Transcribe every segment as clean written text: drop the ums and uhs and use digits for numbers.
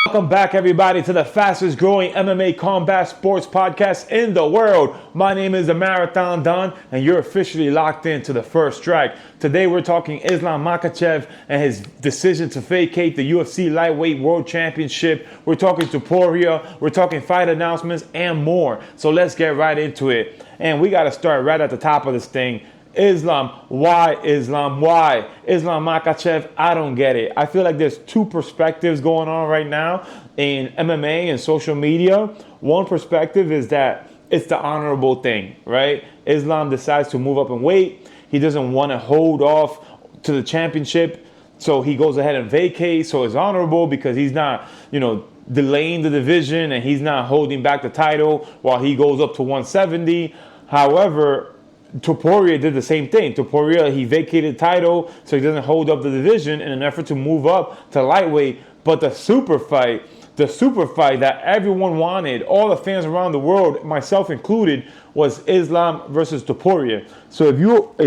Welcome back, everybody, to the fastest growing MMA combat sports podcast in the world. My name is the Marathon Don, and you're officially locked into the First Strike. Today, we're talking Islam Makhachev and his decision to vacate the UFC Lightweight World Championship. We're talking Topuria, we're talking fight announcements, and more. So let's get right into it. And we got to start right at the top of this thing. Islam, why Islam? Why? Islam Makhachev, I don't get it. I feel like there's two perspectives going on right now in MMA and social media. One perspective is that it's the honorable thing, right? Islam decides to move up in weight. He doesn't want to hold off to the championship, so he goes ahead and vacates. So it's honorable because he's not, delaying the division and he's not holding back the title while he goes up to 170. However, Topuria did the same thing. Topuria, he vacated the title so he doesn't hold up the division in an effort to move up to lightweight. But the super fight that everyone wanted, all the fans around the world, myself included, was Islam versus Topuria. So if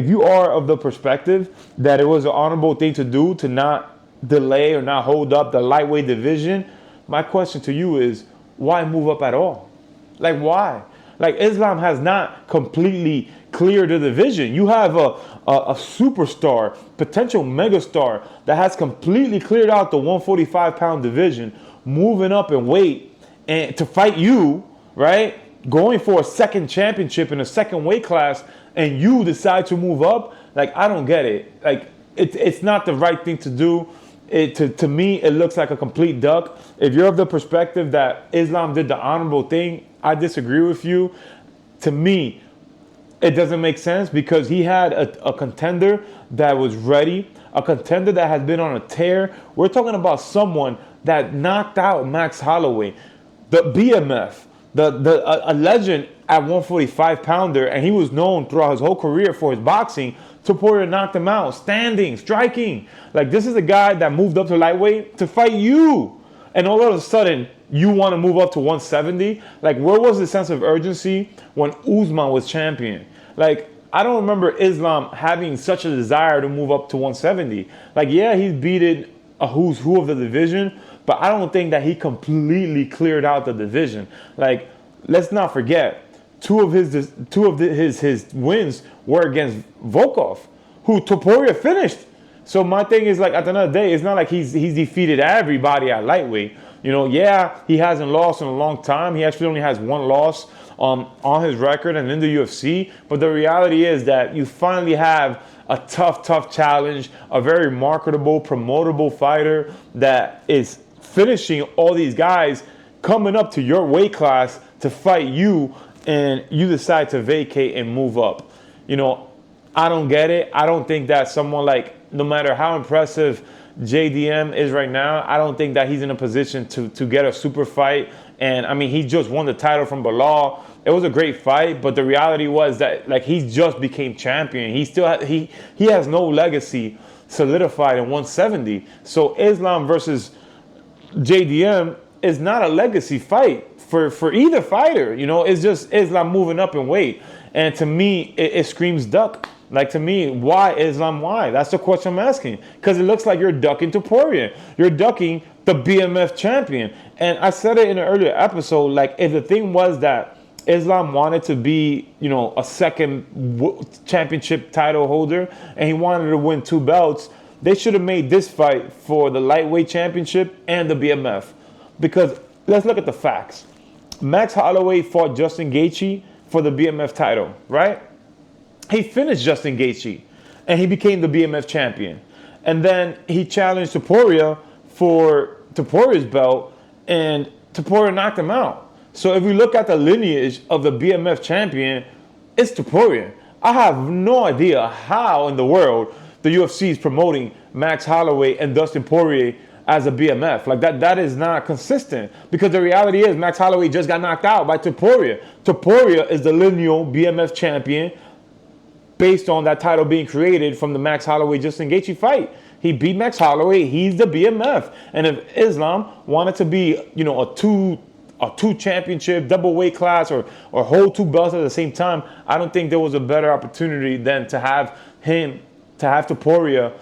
you are of the perspective that it was an honorable thing to do to not delay or not hold up the lightweight division, my question to you is, why move up at all? Like, why? Like, Islam has not completely cleared the division. You have a superstar, potential megastar that has completely cleared out the 145-pound division, moving up in weight and to fight you, right? Going for a second championship in a second weight class, and you decide to move up. Like, I don't get it. Like, it's not the right thing to do. To me, it looks like a complete duck. If you're of the perspective that Islam did the honorable thing, I disagree with you. To me, it doesn't make sense because he had a contender that was ready, a contender that has been on a tear. We're talking about someone that knocked out Max Holloway, the BMF, a legend at 145-pounder, and he was known throughout his whole career for his boxing. Topuria knocked him out, standing, striking. Like, this is a guy that moved up to lightweight to fight you. And all of a sudden, you want to move up to 170? Like, where was the sense of urgency when Usman was champion? Like, I don't remember Islam having such a desire to move up to 170. Like, yeah, he's beaten a who's who of the division, but I don't think that he completely cleared out the division. Like, let's not forget, two of his wins were against Volkov, who Topuria finished. So my thing is, like, at the end of the day, it's not like he's defeated everybody at lightweight. Yeah, he hasn't lost in a long time. He actually only has one loss on his record and in the UFC. But the reality is that you finally have a tough challenge, a very marketable, promotable fighter that is finishing all these guys coming up to your weight class to fight you, and you decide to vacate and move up. I don't get it. I don't think that someone like, no matter how impressive JDM is right now, I don't think that he's in a position to get a super fight. And I mean, he just won the title from Bilal. It was a great fight, but the reality was that, like, he just became champion. He has no legacy solidified in 170. So Islam versus JDM is not a legacy fight for either fighter. It's just Islam moving up in weight. And to me, it screams duck. Like, to me, why Islam? Why? That's the question I'm asking. Because it looks like you're ducking Topuria. You're ducking the BMF champion. And I said it in an earlier episode, like, if the thing was that Islam wanted to be, a second championship title holder, and he wanted to win 2 belts, they should have made this fight for the lightweight championship and the BMF. Because let's look at the facts. Max Holloway fought Justin Gaethje for the BMF title, right? He finished Justin Gaethje, and he became the BMF champion. And then he challenged Topuria for Topuria's belt, and Topuria knocked him out. So if we look at the lineage of the BMF champion, it's Topuria. I have no idea how in the world the UFC is promoting Max Holloway and Dustin Poirier as a BMF. Like, that is not consistent, because the reality is Max Holloway just got knocked out by Topuria. Topuria is the lineal BMF champion based on that title being created from the Max Holloway-Justin Gaethje fight. He beat Max Holloway. He's the BMF. And if Islam wanted to be, a two championship, double weight class, or hold 2 belts at the same time, I don't think there was a better opportunity than to have Topuria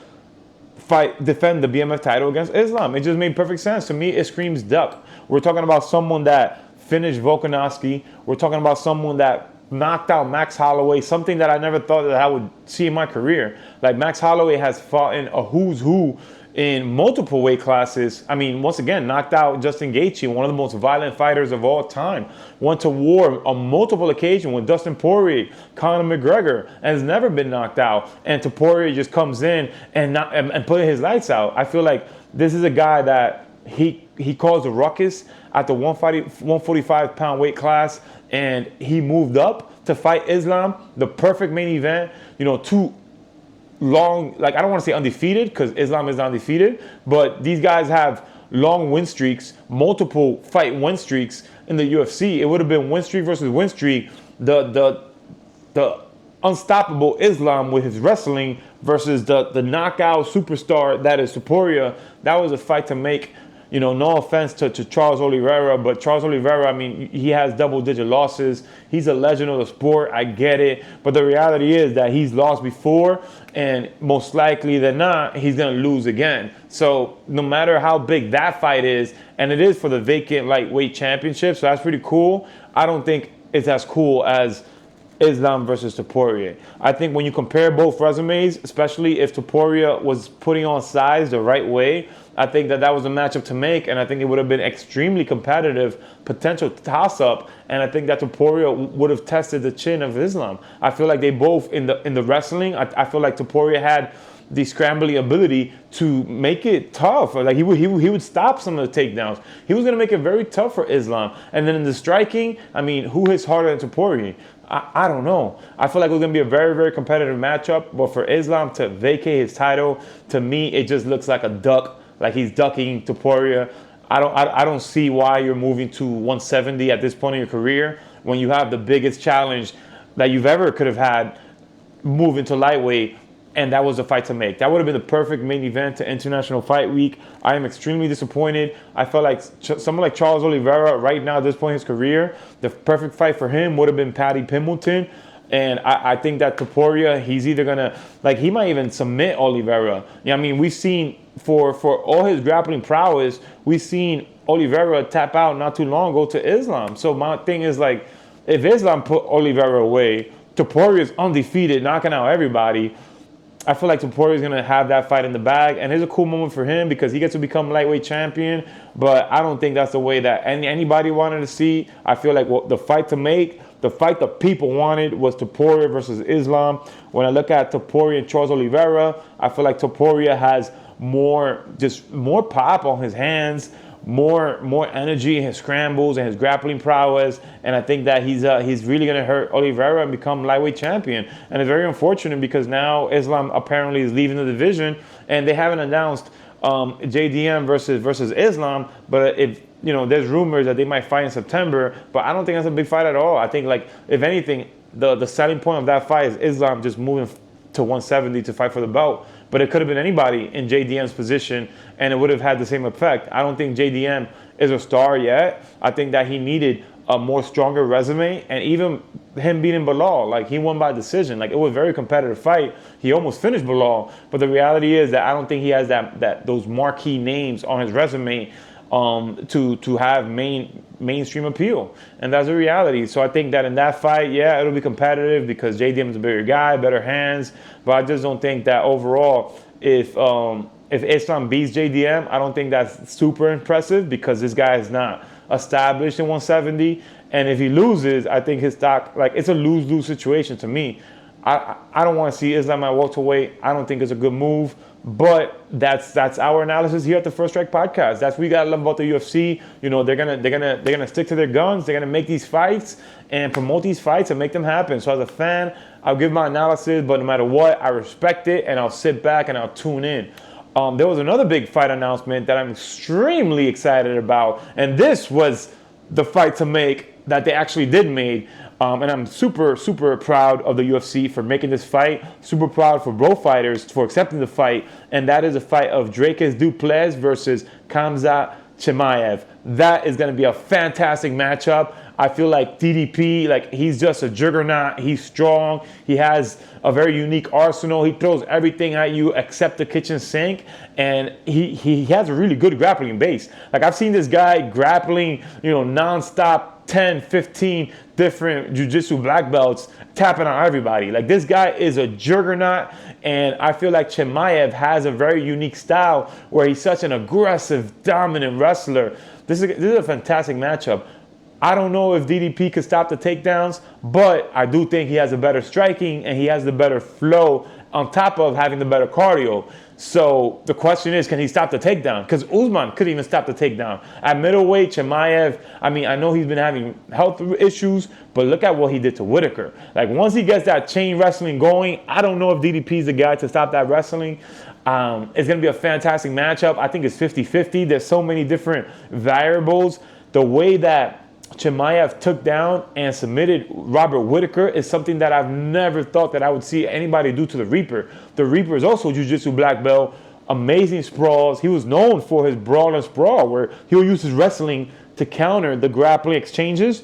defend the BMF title against Islam. It just made perfect sense. To me, it screams duck. We're talking about someone that finished Volkanovski. We're talking about someone that knocked out Max Holloway, something that I never thought that I would see in my career. Like, Max Holloway has fought in a who's who in multiple weight classes. I mean, once again, knocked out Justin Gaethje, one of the most violent fighters of all time. Went to war on multiple occasions with Dustin Poirier, Conor McGregor, and has never been knocked out. And Topuria just comes in and put his lights out. I feel like this is a guy that he caused a ruckus at the 145-pound weight class, and he moved up to fight Islam, the perfect main event. You know, two long, like, I don't want to say undefeated because Islam is not undefeated, but these guys have long win streaks, multiple fight win streaks in the UFC. It would have been win streak versus win streak. The unstoppable Islam with his wrestling versus the knockout superstar that is Topuria. That was a fight to make. You know, no offense to Charles Oliveira, but Charles Oliveira, I mean, he has double-digit losses. He's a legend of the sport. I get it. But the reality is that he's lost before, and most likely than not, he's going to lose again. So no matter how big that fight is, and it is for the vacant lightweight championship, so that's pretty cool. I don't think it's as cool as Islam versus Topuria. I think when you compare both resumes, especially if Topuria was putting on size the right way, I think that was a matchup to make, and I think it would have been extremely competitive, potential toss-up, and I think that Topuria would have tested the chin of Islam. I feel like they both, in the wrestling, I feel like Topuria had the scrambling ability to make it tough. Like, he would stop some of the takedowns. He was going to make it very tough for Islam. And then in the striking, I mean, who hits harder than Topuria? I don't know. I feel like it was going to be a very, very competitive matchup, but for Islam to vacate his title, to me, it just looks like a duck. Like, he's ducking Topuria. I don't see why you're moving to 170 at this point in your career when you have the biggest challenge that you've ever could have had moving to lightweight, and that was a fight to make. That would have been the perfect main event to International Fight Week. I am extremely disappointed. I felt like someone like Charles Oliveira right now at this point in his career, the perfect fight for him would have been Paddy Pimblett. And I think that Topuria, he's either going to, like, he might even submit Oliveira. I mean, we've seen, for all his grappling prowess, we've seen Oliveira tap out not too long ago to Islam. So my thing is, like, if Islam put Oliveira away, Topuria is undefeated, knocking out everybody. I feel like Topuria is going to have that fight in the bag. And it's a cool moment for him because he gets to become lightweight champion. But I don't think that's the way that anybody wanted to see. I feel like the fight to make, the fight that people wanted was Topuria versus Islam. When I look at Topuria and Charles Oliveira, I feel like Topuria has more pop on his hands, more energy in his scrambles and his grappling prowess, and I think that he's really going to hurt Oliveira and become lightweight champion. And it's very unfortunate because now Islam apparently is leaving the division, and they haven't announced JDM versus Islam, but if you know, there's rumors that they might fight in September, but I don't think that's a big fight at all. I think, like, if anything, the selling point of that fight is Islam just moving to 170 to fight for the belt. But it could have been anybody in JDM's position, and it would have had the same effect. I don't think JDM is a star yet. I think that he needed a more stronger resume, and even him beating Bilal, like, he won by decision. Like, it was a very competitive fight. He almost finished Bilal, but the reality is that I don't think he has those marquee names on his resume to have mainstream appeal, and that's a reality. So I think that in that fight, yeah, it'll be competitive because JDM is a bigger guy, better hands. But I just don't think that overall, if Islam beats JDM, I don't think that's super impressive because this guy is not established in 170. And if he loses, I think his stock, like, it's a lose-lose situation to me. I don't want to see Islam at welterweight. I don't think it's a good move. But that's our analysis here at the First Strike Podcast. That's what we gotta love about the UFC. You know, they're gonna stick to their guns. They're gonna make these fights and promote these fights and make them happen. So as a fan, I'll give my analysis, but no matter what, I respect it and I'll sit back and I'll tune in. There was another big fight announcement that I'm extremely excited about, and this was the fight to make that they actually did make. And I'm super, super proud of the UFC for making this fight. Super proud for both fighters for accepting the fight. And that is a fight of Dricus Du Plessis versus Khamzat Chimaev. That is going to be a fantastic matchup. I feel like DDP, like he's just a juggernaut. He's strong. He has a very unique arsenal. He throws everything at you except the kitchen sink, and he has a really good grappling base. Like I've seen this guy grappling, nonstop 10, 15 different jiu-jitsu black belts, tapping on everybody. Like this guy is a juggernaut, and I feel like Chimaev has a very unique style where he's such an aggressive, dominant wrestler. This is a fantastic matchup. I don't know if DDP could stop the takedowns, but I do think he has a better striking and he has the better flow on top of having the better cardio. So the question is, can he stop the takedown? Because Usman couldn't even stop the takedown. At middleweight, Chimaev, I know he's been having health issues, but look at what he did to Whitaker. Like once he gets that chain wrestling going, I don't know if DDP is the guy to stop that wrestling. It's going to be a fantastic matchup. I think it's 50-50. There's so many different variables. The way that Chimaev took down and submitted Robert Whitaker is something that I've never thought that I would see anybody do to the Reaper. The Reaper is also a jiu-jitsu black belt, amazing sprawls. He was known for his brawl and sprawl, where he'll use his wrestling to counter the grappling exchanges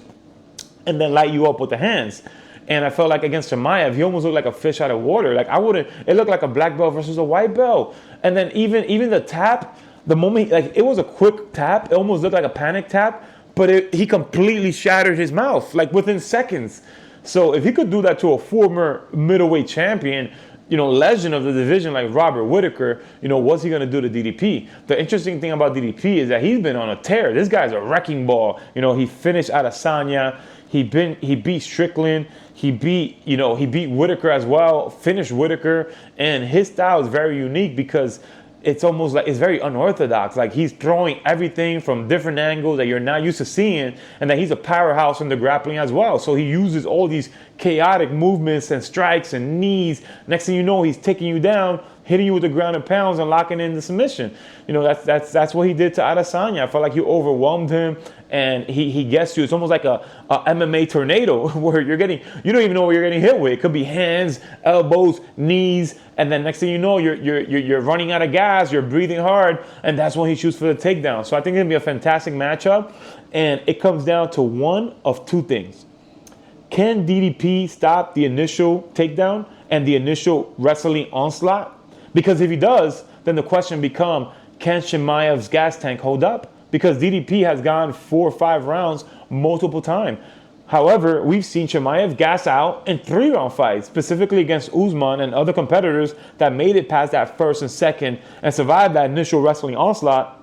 and then light you up with the hands. And I felt like against Chimaev, he almost looked like a fish out of water. Like it looked like a black belt versus a white belt. And then even the tap, the moment, it was a quick tap. It almost looked like a panic tap. But he completely shattered his mouth, like within seconds. So if he could do that to a former middleweight champion, legend of the division like Robert Whitaker, what's he going to do to DDP? The interesting thing about DDP is that he's been on a tear. This guy's a wrecking ball. He finished Adesanya. He beat Strickland. He beat Whitaker as well, finished Whitaker. And his style is very unique because it's almost like it's very unorthodox. Like he's throwing everything from different angles that you're not used to seeing, and that he's a powerhouse in the grappling as well. So he uses all these chaotic movements and strikes and knees. Next thing you know, he's taking you down, hitting you with the ground and pounds and locking in the submission. That's what he did to Adesanya. I felt like he overwhelmed him, and he gets you. It's almost like a MMA tornado where you don't even know what you're getting hit with. It could be hands, elbows, knees, and then next thing you know, you're running out of gas, you're breathing hard, and that's when he shoots for the takedown. So I think it'll be a fantastic matchup, and it comes down to one of two things. Can DDP stop the initial takedown and the initial wrestling onslaught? Because if he does, then the question becomes, can Chimaev's gas tank hold up? Because DDP has gone 4 or 5 rounds multiple times. However, we've seen Chimaev gas out in 3-round fights, specifically against Usman and other competitors that made it past that first and second and survived that initial wrestling onslaught.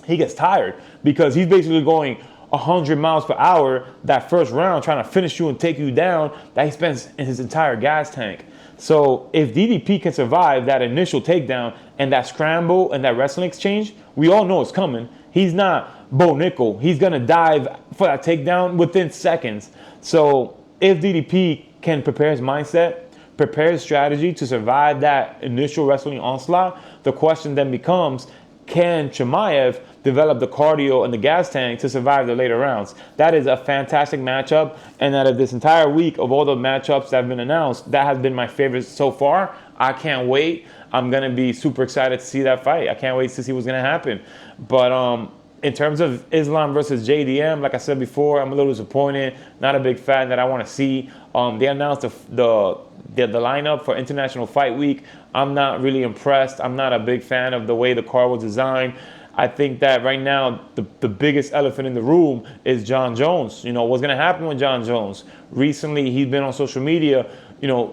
He gets tired because he's basically going 100 miles per hour that first round trying to finish you and take you down that he spends in his entire gas tank. So if DDP can survive that initial takedown and that scramble and that wrestling exchange, we all know it's coming. He's not Bo Nickel. He's going to dive for that takedown within seconds. So if DDP can prepare his mindset, prepare his strategy to survive that initial wrestling onslaught, the question then becomes, can Chimaev develop the cardio and the gas tank to survive the later rounds? That is a fantastic matchup. And out of this entire week of all the matchups that have been announced, that has been my favorite so far. I can't wait. I'm going to be super excited to see that fight. I can't wait to see what's going to happen. But in terms of Islam versus JDM, like I said before, I'm a little disappointed. Not a big fan that I want to see. They announced the lineup for International Fight Week. I'm not really impressed. I'm not a big fan of the way the card was designed. I think that right now the biggest elephant in the room is Jon Jones. What's going to happen with Jon Jones? Recently, he's been on social media,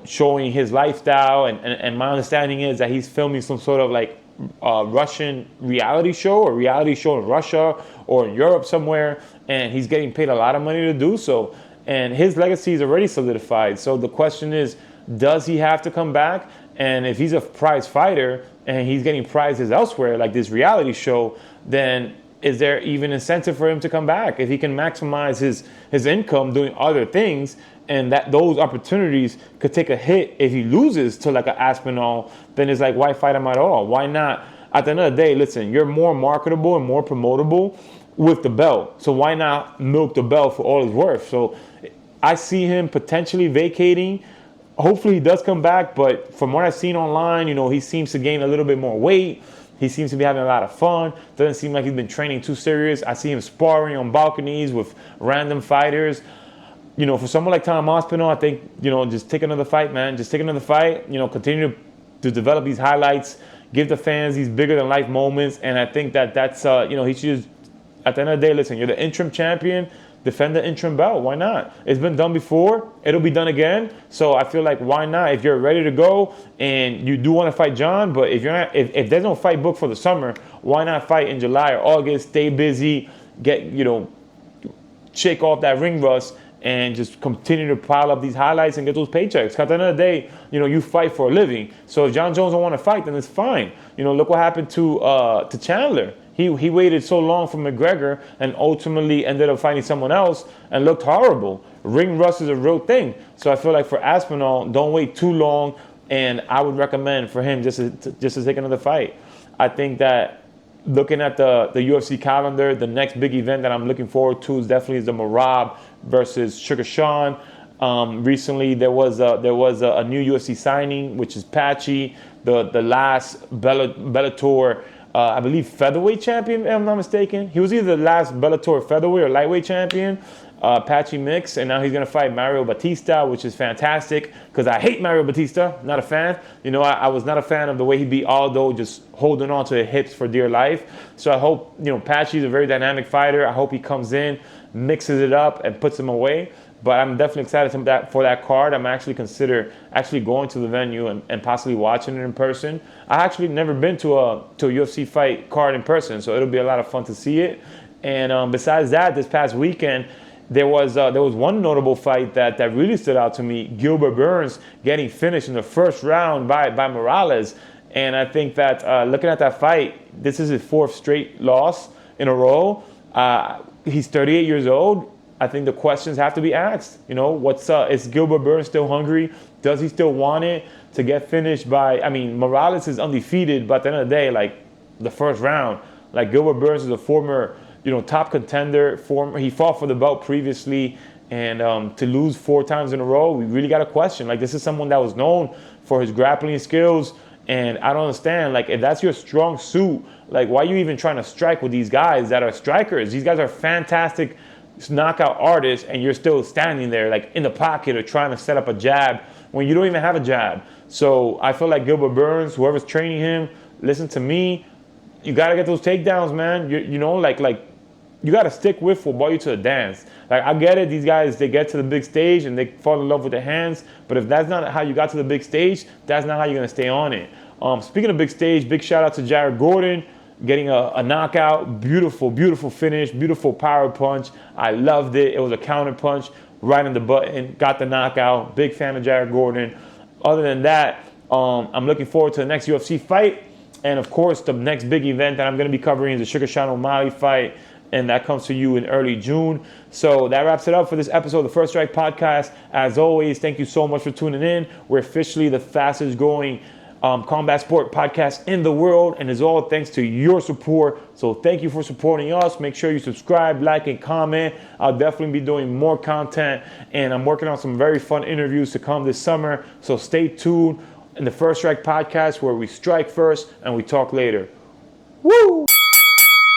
showing his lifestyle. And my understanding is that he's filming some sort of like Russian reality show or reality show in Russia or in Europe somewhere. And he's getting paid a lot of money to do so. And his legacy is already solidified. So the question is, does he have to come back? And if he's a prize fighter and he's getting prizes elsewhere, like this reality show, then is there even incentive for him to come back? If he can maximize his income doing other things, and that those opportunities could take a hit if he loses to like an Aspinall, then it's like, why fight him at all? Why not? At the end of the day, listen, you're more marketable and more promotable with the belt. So why not milk the belt for all it's worth? So I see him potentially vacating. Hopefully he does come back, but from what I've seen online, he seems to gain a little bit more weight. He seems to be having a lot of fun. Doesn't seem like he's been training too serious. I see him sparring on balconies with random fighters. For someone like Tom Aspinall, I think, just take another fight, man. Just take another fight. Continue to develop these highlights. Give the fans these bigger-than-life moments. And I think that's, he should just, at the end of the day, listen, you're the interim champion. Defend the interim belt. Why not? It's been done before. It'll be done again. So I feel like, why not? If you're ready to go and you do want to fight John, but if you're not, if there's no fight booked for the summer, why not fight in July or August? Stay busy. Get, shake off that ring rust and just continue to pile up these highlights and get those paychecks. 'Cause at the end of the day, you fight for a living. So if John Jones don't want to fight, then it's fine. Look what happened to Chandler. He waited so long for McGregor and ultimately ended up fighting someone else and looked horrible. Ring rust is a real thing. So I feel like for Aspinall, don't wait too long, and I would recommend for him just to take another fight. I think that looking at the UFC calendar, the next big event that I'm looking forward to is definitely the Merab versus Sugar Sean. Recently, there was a new UFC signing, which is Patchy, the last Bellator. I believe featherweight champion, if I'm not mistaken. He was either the last Bellator featherweight or lightweight champion, Patchy Mix, and now he's going to fight Mario Batista, which is fantastic because I hate Mario Batista, not a fan. I was not a fan of the way he beat Aldo, just holding on to his hips for dear life. So I hope, Patchy's a very dynamic fighter. I hope he comes in, mixes it up, and puts him away. But I'm definitely excited for that card. I'm consider going to the venue and possibly watching it in person. I actually never been to a UFC fight card in person, so it'll be a lot of fun to see it. And besides that, this past weekend, there was one notable fight that really stood out to me. Gilbert Burns getting finished in the first round by Morales. And I think that looking at that fight, this is his fourth straight loss in a row. He's 38 years old. I think the questions have to be asked. What's up? Is Gilbert Burns still hungry? Does he still want it to get finished by? Morales is undefeated, but at the end of the day, like the first round, like Gilbert Burns is a former, top contender. He fought for the belt previously, and to lose 4 times in a row, we really got a question. Like, this is someone that was known for his grappling skills, and I don't understand. Like, if that's your strong suit, like, why are you even trying to strike with these guys that are strikers? These guys are fantastic knockout artists, and you're still standing there like in the pocket or trying to set up a jab when you don't even have a jab. So I feel like Gilbert Burns, whoever's training him, listen to me. You got to get those takedowns, man. Like you got to stick with what brought you to the dance. Like, I get it. These guys, they get to the big stage and they fall in love with their hands. But if that's not how you got to the big stage, that's not how you're going to stay on it. Speaking of big stage, big shout out to Jared Gordon. Getting a knockout, beautiful, beautiful finish, beautiful power punch. I loved it. It was a counter punch right in the button. Got the knockout. Big fan of Jared Gordon. Other than that, I'm looking forward to the next UFC fight. And of course, the next big event that I'm going to be covering is the Sugar Sean O'Malley fight. And that comes to you in early June. So that wraps it up for this episode of the First Strike Podcast. As always, thank you so much for tuning in. We're officially the fastest growing combat sport podcast in the world, and it's all thanks to your support. So thank you for supporting us. Make sure you subscribe, like, and comment. I'll definitely be doing more content, and I'm working on some very fun interviews to come this summer. So stay tuned in the First Strike Podcast, where we strike first and we talk later. Woo!